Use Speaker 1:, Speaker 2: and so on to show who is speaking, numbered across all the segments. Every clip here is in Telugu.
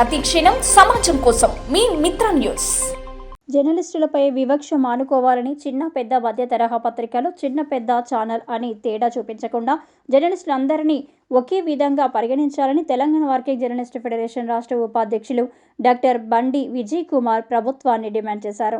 Speaker 1: ప్రతి క్షణం సమాజం కోసం మీ మిత్ర న్యూస్.
Speaker 2: జర్నలిస్టులపై వివక్ష మానుకోవాలని చిన్న పెద్ద మధ్య తరహా పత్రికలు చిన్న పెద్ద ఛానల్ అని తేడా చూపించకుండా జర్నలిస్టులందరినీ ఒకే విధంగా పరిగణించాలని తెలంగాణ వర్కింగ్ జర్నలిస్ట్ ఫెడరేషన్ రాష్ట్ర ఉపాధ్యక్షులు డాక్టర్ బండి విజయ్ కుమార్ ప్రభుత్వాన్ని డిమాండ్ చేశారు.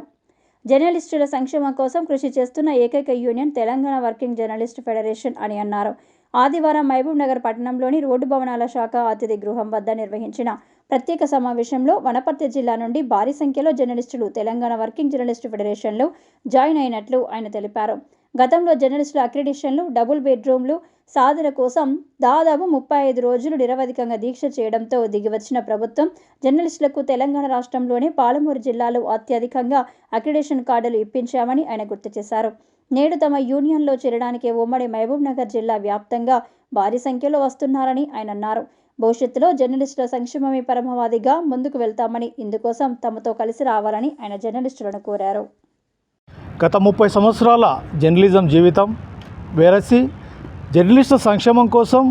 Speaker 2: జర్నలిస్టుల సంక్షేమం కోసం కృషి చేస్తున్న ఏకైక union Telangana working journalist federation అని అన్నారు. ఆదివారం మహబూబ్ నగర్ పట్టణంలోని రోడ్డు భవనాల శాఖ అతిథి గృహం వద్ద నిర్వహించిన ప్రత్యేక సమావేశంలో వనపర్తి జిల్లా నుండి భారీ సంఖ్యలో జర్నలిస్టులు తెలంగాణ వర్కింగ్ జర్నలిస్ట్ ఫెడరేషన్లో జాయిన్ అయినట్లు ఆయన తెలిపారు. గతంలో జర్నలిస్టుల అక్రిడిషన్లు, డబుల్ బెడ్రూమ్లు సాధన కోసం దాదాపు 35 రోజులు నిరవధికంగా దీక్ష చేయడంతో దిగివచ్చిన ప్రభుత్వం జర్నలిస్టులకు తెలంగాణ రాష్ట్రంలోనే పాలమూరు జిల్లాలో అత్యధికంగా అక్రిడిషన్ కార్డులు ఇప్పించామని ఆయన గుర్తు చేశారు. నేడు తమ యూనియన్లో చేరడానికి ఉమ్మడి మహబూబ్ నగర్ జిల్లా వ్యాప్తంగా భారీ సంఖ్యలో వస్తున్నారని ఆయన అన్నారు. భవిష్యత్తులో జర్నలిస్టుల సంక్షేమమే పరమావధిగా ముందుకు వెళ్తామని, ఇందుకోసం తమతో కలిసి రావాలని ఆయన జర్నలిస్టులను కోరారు.
Speaker 3: గత 30 సంవత్సరాల జర్నలిజం జీవితం వేరసి జర్నలిస్టు సంక్షేమం కోసం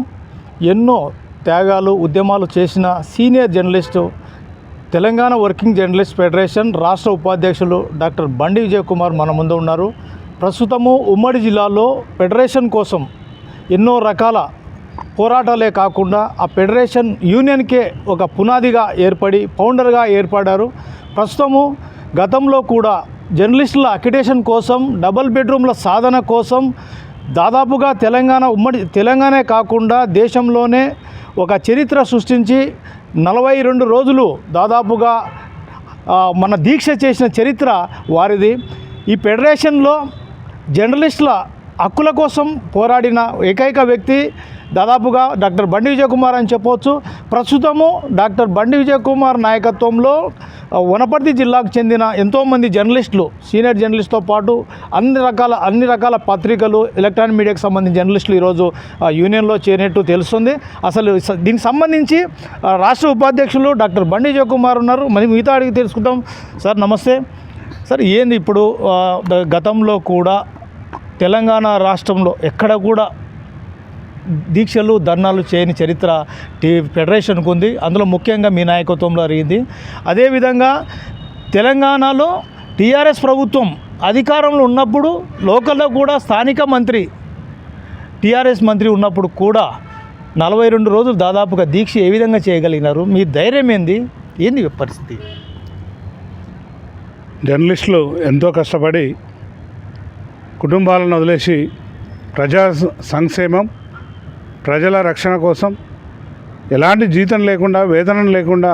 Speaker 3: ఎన్నో త్యాగాలు, ఉద్యమాలు చేసిన senior journalist Telangana working journalist federation రాష్ట్ర ఉపాధ్యక్షులు డాక్టర్ బండి విజయ్ కుమార్ మన ముందు ఉన్నారు. ప్రస్తుతము ఉమ్మడి జిల్లాలో ఫెడరేషన్ కోసం ఎన్నో రకాల పోరాటాలే కాకుండా ఆ ఫెడరేషన్ యూనియన్కే ఒక పునాదిగా ఏర్పడి ఫౌండర్గా ఏర్పడ్డారు. ప్రస్తుతము గతంలో కూడా జర్నలిస్టుల అక్రిడిటేషన్ కోసం, డబుల్ బెడ్రూమ్ల సాధన కోసం దాదాపుగా ఉమ్మడి తెలంగాణే కాకుండా దేశంలోనే ఒక చరిత్ర సృష్టించి 42 రోజులు దాదాపుగా మన దీక్ష చేసిన చరిత్ర వారిది. ఈ ఫెడరేషన్లో జర్నలిస్టుల హక్కుల కోసం పోరాడిన ఏకైక వ్యక్తి దాదాపుగా డాక్టర్ బండి విజయ్ కుమార్ అని చెప్పవచ్చు. ప్రస్తుతము డాక్టర్ బండి విజయ్ కుమార్ నాయకత్వంలో వనపర్తి జిల్లాకు చెందిన ఎంతోమంది జర్నలిస్టులు, సీనియర్ జర్నలిస్ట్తో పాటు అన్ని రకాల పత్రికలు, ఎలక్ట్రానిక్ మీడియాకు సంబంధించిన జర్నలిస్టులు ఈరోజు యూనియన్లో చేరినట్టు తెలుస్తుంది. అసలు దీనికి సంబంధించి రాష్ట్ర ఉపాధ్యక్షులు డాక్టర్ బండి విజయ్ కుమార్ ఉన్నారు. మరి మిగతా అడిగి తెలుసుకుందాం. సార్ నమస్తే. సార్ ఏంది ఇప్పుడు గతంలో కూడా తెలంగాణ రాష్ట్రంలో ఎక్కడ కూడా దీక్షలు, ధర్నాలు చేయని చరిత్ర ఫెడరేషన్కు ఉంది. అందులో ముఖ్యంగా మీ నాయకత్వంలో జరిగింది. అదేవిధంగా తెలంగాణలో టీఆర్ఎస్ ప్రభుత్వం అధికారంలో ఉన్నప్పుడు లోకల్లో కూడా స్థానిక మంత్రి, టీఆర్ఎస్ మంత్రి ఉన్నప్పుడు కూడా 42 రోజులు దాదాపుగా దీక్ష ఏ విధంగా చేయగలిగినారు? మీ ధైర్యం ఏంది పరిస్థితి?
Speaker 4: జర్నలిస్టులు ఎంతో కష్టపడి కుటుంబాలను వదిలేసి ప్రజా సంక్షేమం, ప్రజల రక్షణ కోసం ఎలాంటి జీతం లేకుండా, వేతనం లేకుండా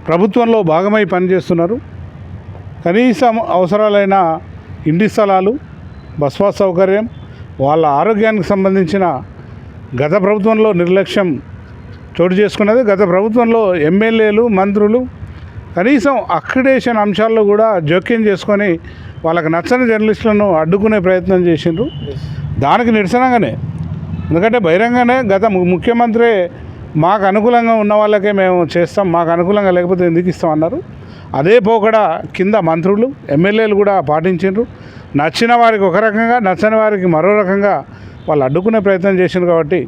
Speaker 4: ప్రభుత్వంలో భాగమై పనిచేస్తున్నారు. కనీసం అవసరాలైన ఇంటి స్థలాలు, బస్ పాస్ సౌకర్యం, వాళ్ళ ఆరోగ్యానికి సంబంధించిన గత ప్రభుత్వంలో నిర్లక్ష్యం చోటు చేసుకున్నది. గత ప్రభుత్వంలో ఎమ్మెల్యేలు, మంత్రులు కనీసం అక్రిడిటేషన్ అంశాల్లో కూడా జోక్యం చేసుకొని వాళ్ళకి నచ్చని జర్నలిస్టులను అడ్డుకునే ప్రయత్నం చేసిండ్రు. దానికి నిరసనగానే, ఎందుకంటే బహిరంగానే గత ముఖ్యమంత్రి మాకు అనుకూలంగా ఉన్న వాళ్ళకే మేము చేస్తాం, మాకు అనుకూలంగా లేకపోతే ఎందుకు ఇస్తామన్నారు. అదే పోకడ కింద మంత్రులు, ఎమ్మెల్యేలు కూడా పాటించారు. నచ్చిన వారికి ఒక రకంగా, నచ్చని వారికి మరో రకంగా వాళ్ళు అడ్డుకునే ప్రయత్నం చేసిండ్రు. కాబట్టి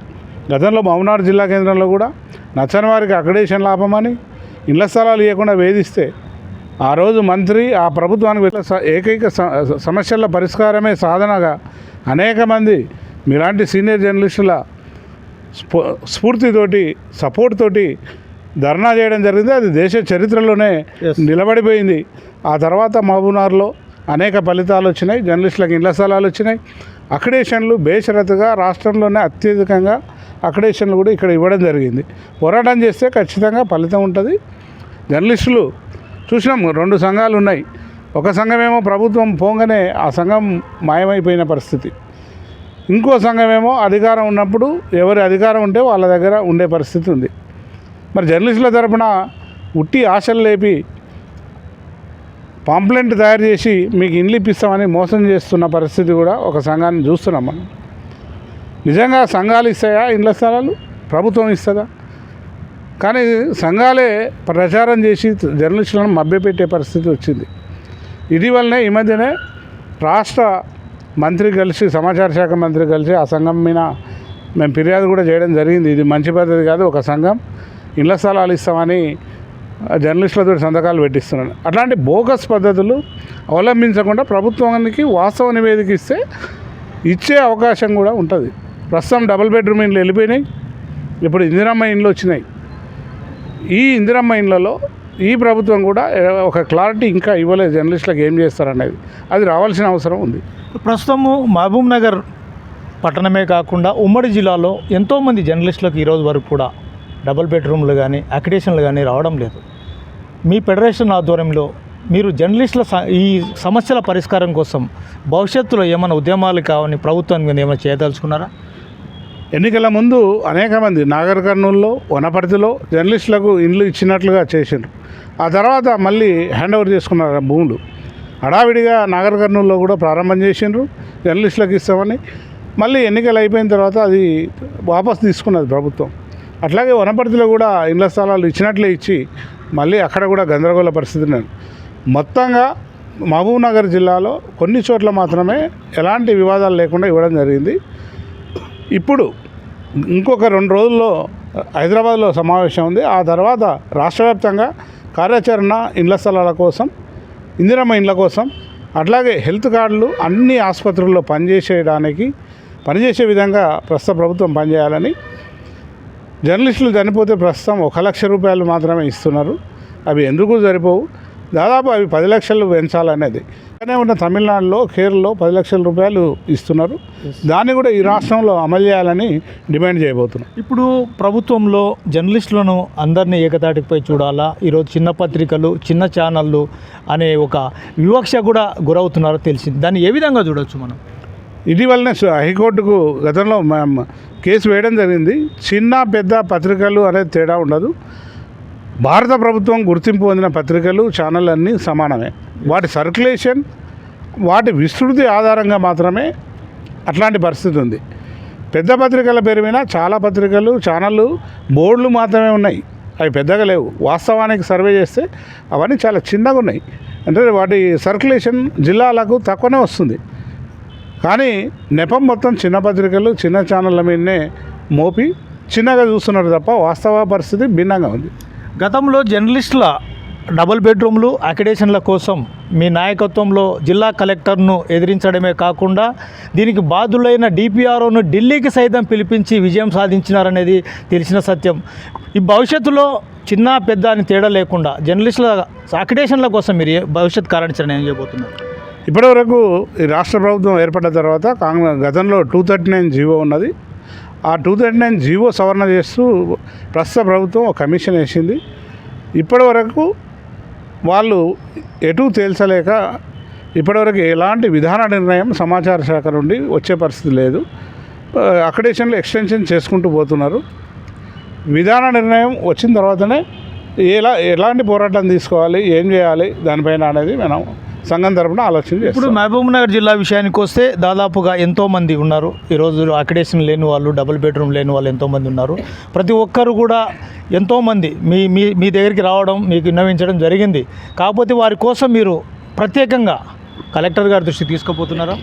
Speaker 4: గతంలో మహబూబ్నగర్ జిల్లా కేంద్రంలో కూడా నచ్చని వారికి అక్రిడిటేషన్ లాభమని ఇళ్ల స్థలాలు ఇవ్వకుండా వేధిస్తే ఆ రోజు మంత్రి ఆ ప్రభుత్వానికి ఏకైక సమస్యల పరిష్కారమే సాధనగా అనేక మంది మీలాంటి సీనియర్ జర్నలిస్టుల స్ఫూర్తితోటి, సపోర్ట్ తోటి ధర్నా చేయడం జరిగింది. అది దేశ చరిత్రలోనే నిలబడిపోయింది. ఆ తర్వాత మహబూబ్నగర్లో అనేక ఫలితాలు వచ్చినాయి. జర్నలిస్టులకు ఇళ్ల స్థలాలు వచ్చినాయి. అక్రిడిటేషన్లు బేషరతుగా రాష్ట్రంలోనే అత్యధికంగా అక్రిడిటేషన్లు కూడా ఇక్కడ ఇవ్వడం జరిగింది. పోరాటం చేస్తే ఖచ్చితంగా ఫలితం ఉంటుంది. జర్నలిస్టులు చూసినాం, 2 సంఘాలు ఉన్నాయి. ఒక సంఘమేమో ప్రభుత్వం పోగానే ఆ సంఘం మాయమైపోయిన పరిస్థితి. ఇంకో సంఘమేమో అధికారం ఉన్నప్పుడు ఎవరి అధికారం ఉంటే వాళ్ళ దగ్గర ఉండే పరిస్థితి ఉంది. మరి జర్నలిస్టుల తరపున ఉట్టి ఆశలు లేపి పాంప్లెంట్ తయారు చేసి మీకు ఇండ్లు ఇప్పిస్తామని మోసం చేస్తున్న పరిస్థితి కూడా ఒక సంఘాన్ని చూస్తున్నాం మనం. నిజంగా సంఘాలు ఇస్తాయా ఇండ్ల స్థలాలు? ప్రభుత్వం ఇస్తుందా? కానీ సంఘాలే ప్రచారం చేసి జర్నలిస్టులను మభ్యపెట్టే పరిస్థితి వచ్చింది. ఇటీవలనే ఈ మధ్యనే రాష్ట్ర మంత్రి కలిసి, సమాచార శాఖ మంత్రి కలిసి ఆ సంఘం మీద మేము ఫిర్యాదు కూడా చేయడం జరిగింది. ఇది మంచి పద్ధతి కాదు. ఒక సంఘం ఇళ్ల స్థలాలు ఇస్తామని జర్నలిస్టులతో సంతకాలు పెట్టిస్తున్నాడు. అట్లాంటి బోగస్ పద్ధతులు అవలంబించకుండా ప్రభుత్వానికి వాస్తవ నివేదిక ఇచ్చే అవకాశం కూడా ఉంటుంది. ప్రస్తుతం డబుల్ బెడ్రూమ్ ఇండ్లు వెళ్ళిపోయినాయి, ఇప్పుడు ఇందిరమ్మ ఇండ్లు వచ్చినాయి. ఈ ఇందిరమ్మ ఇండ్లలో ఈ ప్రభుత్వం కూడా ఒక క్లారిటీ ఇంకా ఇవ్వలేదు జర్నలిస్టులకు ఏం చేస్తారనేది. అది రావాల్సిన అవసరం ఉంది.
Speaker 3: ప్రస్తుతము మహబూబ్ నగర్ పట్టణమే కాకుండా ఉమ్మడి జిల్లాలో ఎంతోమంది జర్నలిస్టులకు ఈరోజు వరకు కూడా డబుల్ బెడ్రూమ్లు కానీ అక్రిడేషన్లు కానీ రావడం లేదు. మీ ఫెడరేషన్ ఆధ్వర్యంలో మీరు జర్నలిస్టుల ఈ సమస్యల పరిష్కారం కోసం భవిష్యత్తులో ఏమైనా ఉద్యమాలు కావని ప్రభుత్వానికి ఏమైనా చేయదలుచుకున్నారా?
Speaker 4: ఎన్నికల ముందు అనేక మంది నాగర్ కర్నూలులో, వనపర్తిలో జర్నలిస్టులకు ఇండ్లు ఇచ్చినట్లుగా చేసిండ్రు. ఆ తర్వాత మళ్ళీ హ్యాండ్ ఓవర్ చేసుకున్నారు భూములు. హడావిడిగా నాగర్ కర్నూలులో కూడా ప్రారంభం చేసిండ్రు జర్నలిస్టులకు ఇస్తామని. మళ్ళీ ఎన్నికలు అయిపోయిన తర్వాత అది వాపస్ తీసుకున్నది ప్రభుత్వం. అట్లాగే వనపర్తిలో కూడా ఇళ్ల స్థలాలు ఇచ్చినట్లే ఇచ్చి మళ్ళీ అక్కడ కూడా గందరగోళ పరిస్థితి ఉన్నది. మొత్తంగా మహబూబ్ నగర్ జిల్లాలో కొన్ని చోట్ల మాత్రమే ఎలాంటి వివాదాలు లేకుండా ఇవ్వడం జరిగింది. ఇప్పుడు ఇంకొక 2 రోజుల్లో హైదరాబాద్లో సమావేశం ఉంది. ఆ తర్వాత రాష్ట్ర వ్యాప్తంగా కార్యాచరణ ఇళ్ల స్థలాల కోసం, ఇందిరమ్మ ఇండ్ల కోసం, అట్లాగే హెల్త్ కార్డులు అన్ని ఆసుపత్రుల్లో పనిచేసే విధంగా ప్రస్తుత ప్రభుత్వం పనిచేయాలని. జర్నలిస్టులు చనిపోతే ప్రస్తుతం 1 లక్ష రూపాయలు మాత్రమే ఇస్తున్నారు. అవి ఎందుకు సరిపోవు, దాదాపు అవి 10 లక్షలు పెంచాలనేది. అనే ఉన్న తమిళనాడులో, కేరళలో 10 లక్షల రూపాయలు ఇస్తున్నారు. దాన్ని కూడా ఈ రాష్ట్రంలో అమలు చేయాలని డిమాండ్ చేయబోతున్నాం.
Speaker 3: ఇప్పుడు ప్రభుత్వంలో జర్నలిస్టులను అందరినీ ఏకతాటిపై చూడాలా, ఈరోజు చిన్న పత్రికలు, చిన్న ఛానళ్ళు అనే ఒక వివక్ష కూడా గురవుతున్నారో తెలిసింది. దాన్ని ఏ విధంగా చూడవచ్చు మనం?
Speaker 4: ఇటీవలనే హైకోర్టుకు గతంలో కేసు వేయడం జరిగింది. చిన్న పెద్ద పత్రికలు అనేది తేడా ఉండదు. భారత ప్రభుత్వం గుర్తింపు పొందిన పత్రికలు, ఛానళ్ళు అన్నీ సమానమే. వాటి సర్క్యులేషన్, వాటి విస్తృతి ఆధారంగా మాత్రమే అట్లాంటి పరిస్థితి ఉంది. పెద్ద పత్రికల పేరు మీద చాలా పత్రికలు, ఛానళ్ళు, బోర్డులు మాత్రమే ఉన్నాయి. అవి పెద్దగా లేవు. వాస్తవానికి సర్వే చేస్తే అవన్నీ చాలా చిన్నగా ఉన్నాయి. అంటే వాటి సర్క్యులేషన్ జిల్లాలకు తక్కువనే వస్తుంది. కానీ నెపం మొత్తం చిన్న పత్రికలు, చిన్న ఛానళ్ళ మీదనే మోపి చిన్నగా చూస్తున్నారు తప్ప వాస్తవ పరిస్థితి భిన్నంగా ఉంది.
Speaker 3: గతంలో జర్నలిస్టుల డబుల్ బెడ్రూమ్లు, అక్రిడేషన్ల కోసం మీ నాయకత్వంలో జిల్లా కలెక్టర్ను ఎదిరించడమే కాకుండా దీనికి బాధ్యులైన డిపిఆర్ఓను ఢిల్లీకి సైతం పిలిపించి విజయం సాధించినారనేది తెలిసిన సత్యం. ఈ భవిష్యత్తులో చిన్న పెద్ద అని తేడా లేకుండా జర్నలిస్టుల అక్రిడేషన్ల కోసం మీరు భవిష్యత్ కార్యాచరణ ఏం చేయబోతున్నారు?
Speaker 4: ఇప్పటివరకు ఈ రాష్ట్ర ప్రభుత్వం ఏర్పడిన తర్వాత గతంలో 239 జీవో ఉన్నది. ఆ 239 జీవో సవరణ చేస్తూ ప్రస్తుత ప్రభుత్వం ఒక కమిషన్ వేసింది. ఇప్పటివరకు వాళ్ళు ఎటు తేల్చలేక ఇప్పటివరకు ఎలాంటి విధాన నిర్ణయం సమాచార శాఖ నుండి వచ్చే పరిస్థితి లేదు. అక్రిడేషన్లు ఎక్స్టెన్షన్ చేసుకుంటూ పోతున్నారు. విధాన నిర్ణయం వచ్చిన తర్వాతనే ఎలాంటి పోరాటం తీసుకోవాలి, ఏం చేయాలి దానిపైన అనేది మనం సంఘం తరపున ఆలోచన చేస్తాం.
Speaker 3: ఇప్పుడు మహబూబ్ నగర్ జిల్లా విషయానికి వస్తే దాదాపుగా ఎంతోమంది ఉన్నారు. ఈరోజు అక్రిడేషన్ లేని వాళ్ళు, డబుల్ బెడ్రూమ్ లేని వాళ్ళు ఎంతోమంది ఉన్నారు. ప్రతి ఒక్కరు కూడా ఎంతోమంది మీ దగ్గరికి రావడం, మీకు విన్నవించడం జరిగింది. కాకపోతే వారి కోసం మీరు ప్రత్యేకంగా కలెక్టర్ గారి దృష్టికి తీసుకుపోతున్నారా?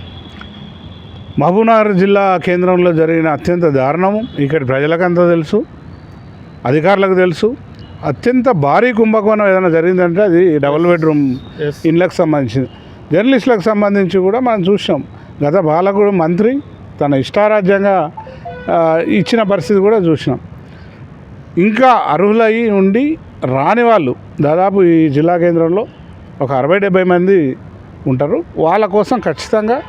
Speaker 4: మహబూబ్నగర్ జిల్లా కేంద్రంలో జరిగిన అత్యంత దారుణము ఇక్కడి ప్రజలకంతా తెలుసు, అధికారులకు తెలుసు. అత్యంత భారీ కుంభకోణం ఏదైనా జరిగిందంటే అది డబుల్ బెడ్రూమ్ ఇండ్లకు సంబంధించింది. జర్నలిస్టులకు సంబంధించి కూడా మనం చూసాం. గత పాలకుడు మంత్రి తన ఇష్టారాజ్యంగా ఇచ్చిన పరిస్థితి కూడా చూసినాం. ఇంకా అర్హులై ఉండి రాని వాళ్ళు దాదాపు ఈ జిల్లా కేంద్రంలో ఒక 60-70 మంది ఉంటారు. వాళ్ళ కోసం ఖచ్చితంగా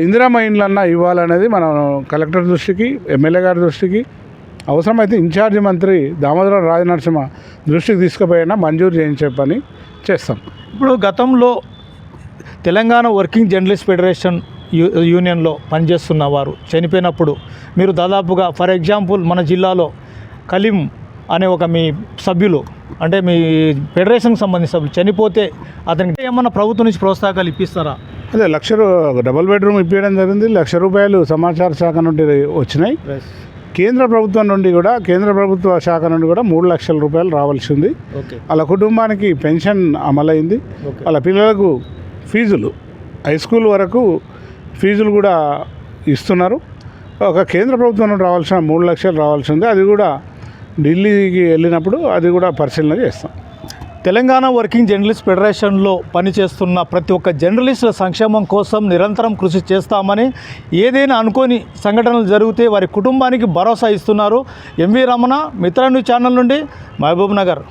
Speaker 4: ఇందిరమ్మ ఇండ్లన్నా ఇవ్వాలనేది మనం కలెక్టర్ దృష్టికి, ఎమ్మెల్యే గారి దృష్టికి, అవసరమైతే ఇన్ఛార్జి మంత్రి దామోదరం రాజనరసింహ దృష్టికి తీసుకుపోయినా మంజూరు చేయించే పని చేస్తాం.
Speaker 3: ఇప్పుడు గతంలో తెలంగాణ వర్కింగ్ జర్నలిస్ట్ ఫెడరేషన్ యూనియన్లో పనిచేస్తున్న వారు చనిపోయినప్పుడు మీరు దాదాపుగా ఫర్ ఎగ్జాంపుల్ మన జిల్లాలో కలీం అనే ఒక మీ సభ్యులు, అంటే మీ ఫెడరేషన్కి సంబంధించిన సభ్యులు చనిపోతే అతనికి ఏమన్నా ప్రభుత్వం నుంచి ప్రోత్సాహకాలు ఇప్పిస్తారా?
Speaker 4: అదే డబుల్ బెడ్రూమ్ ఇప్పించడం జరిగింది. ₹1,00,000 సమాచార శాఖ నుండి వచ్చినాయి. కేంద్ర ప్రభుత్వం నుండి కూడా, కేంద్ర ప్రభుత్వ శాఖ నుండి కూడా ₹3,00,000 రావాల్సి ఉంది. వాళ్ళ కుటుంబానికి పెన్షన్ అమలైంది. వాళ్ళ పిల్లలకు ఫీజులు, హై స్కూల్ వరకు ఫీజులు కూడా ఇస్తున్నారు. ఒక కేంద్ర ప్రభుత్వం నుండి రావాల్సిన ₹3,00,000 రావాల్సి ఉంది. అది కూడా ఢిల్లీకి వెళ్ళినప్పుడు అది కూడా పరిశీలన చేస్తాం.
Speaker 3: తెలంగాణ వర్కింగ్ జర్నలిస్ట్ ఫెడరేషన్లో పనిచేస్తున్న ప్రతి ఒక్క జర్నలిస్టుల సంక్షేమం కోసం నిరంతరం కృషి చేస్తామని, ఏదైనా అనుకోని సంఘటనలు జరిగితే వారి కుటుంబానికి భరోసా ఇస్తున్నారు. ఎంవి రమణ, మిత్ర న్యూస్ ఛానల్ నుండి మహబూబ్ నగర్.